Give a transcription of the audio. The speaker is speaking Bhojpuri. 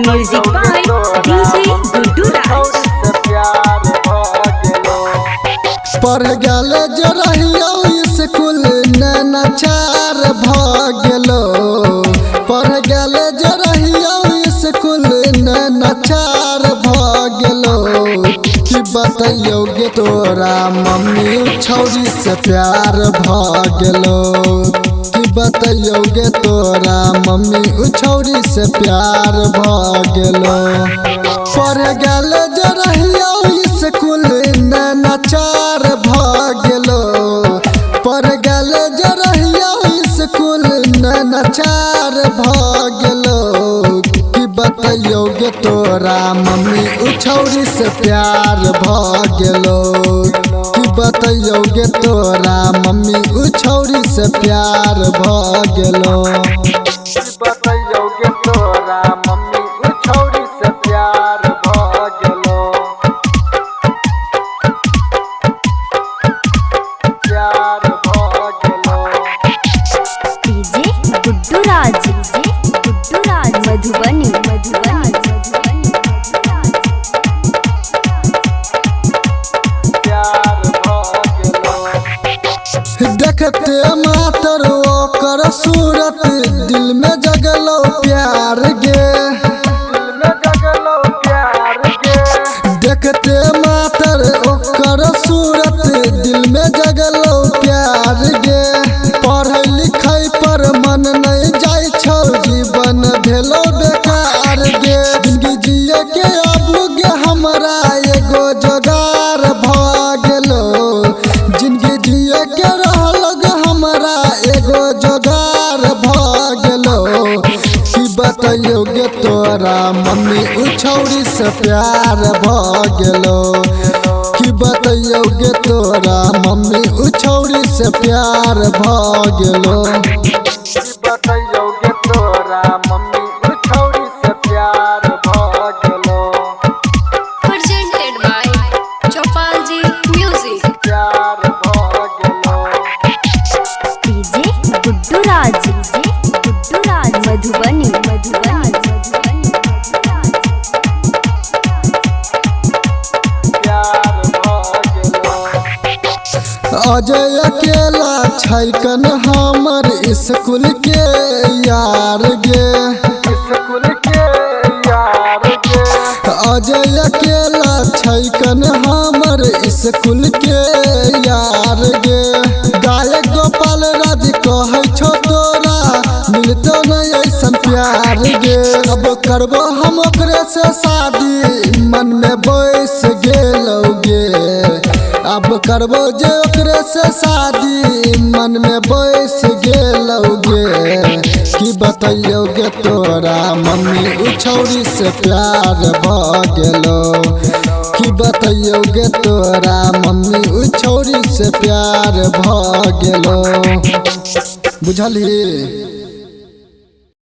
Music by DJ Guddu Raj. पढ़ गल जो रहियो स्कूल नैनाचार भगलो। पढ़ गल जो रहियो स्कूल नैनाचार भगलो। कि बताइयो गे तोरा मम्मी छौरी से प्यार भगलो। कि बताइयो गे तोरा मम्मी छौरी से प्यार भगलो। पढ़ गल जो रहियो स्कूल नैनाचार भगलो। पढ़ गल जो रहियो स्कूल नैनाचार भगलो। कि बताइयो गे तोरा मम्मी छौरी से प्यार भगलो। कि बताइयो गे तोरा मम्मी छौरी से प्यार भगलो। बताइयो गे तोरा मम्मी छौरी से प्यार भगलो। प्यार भगलो। DJ Guddu Raj. Guddu Raj. Madhubani. देखते मातर ओकर सूरत दिल में जगलो प्यार गे। देखते मातर ओकर सूरत दिल में जगलो प्यार गे। पढ़ै लिखै पर मन नहीं जाय छौ जीवन भेलो बेकार गे। जिंदगी जिए के आबू गे हमरा एगो जोगार भ गेलो। जिंदगी जिए के हमरा एगो जोगार भगलो। कि बताइयो गे तोरा मम्मी छौरी से प्यार भगलो। कि बताइयो गे तोरा मम्मी छौरी से प्यार भगलो। बताइयो गे तोरा मम्मी छौरी से प्यार भगलो। Presented by Chopalji Music. प्यार भगलो। DJ Guddu Raj. Guddu Raj. Madhubani. Ajay अकेला छैकन हमर स्कूल के यार गे। अजय अकेला छैकन हमर स्कूल के यार गे। गायक गोपाल राज कहै छो तोरा मिलतो नहीं ऐसन प्यार गे। अब करबो हम ओकरे से शादी मन में बैस गेलौ गे। अब करबो जे ओकरे से शादी मन में बैस गेलौ गे। कि बताइयो गे तोरा मम्मी छौरी से प्यार भगलो। कि बताइयो गे तोरा मम्मी छौरी से प्यार भगलो। बुझली।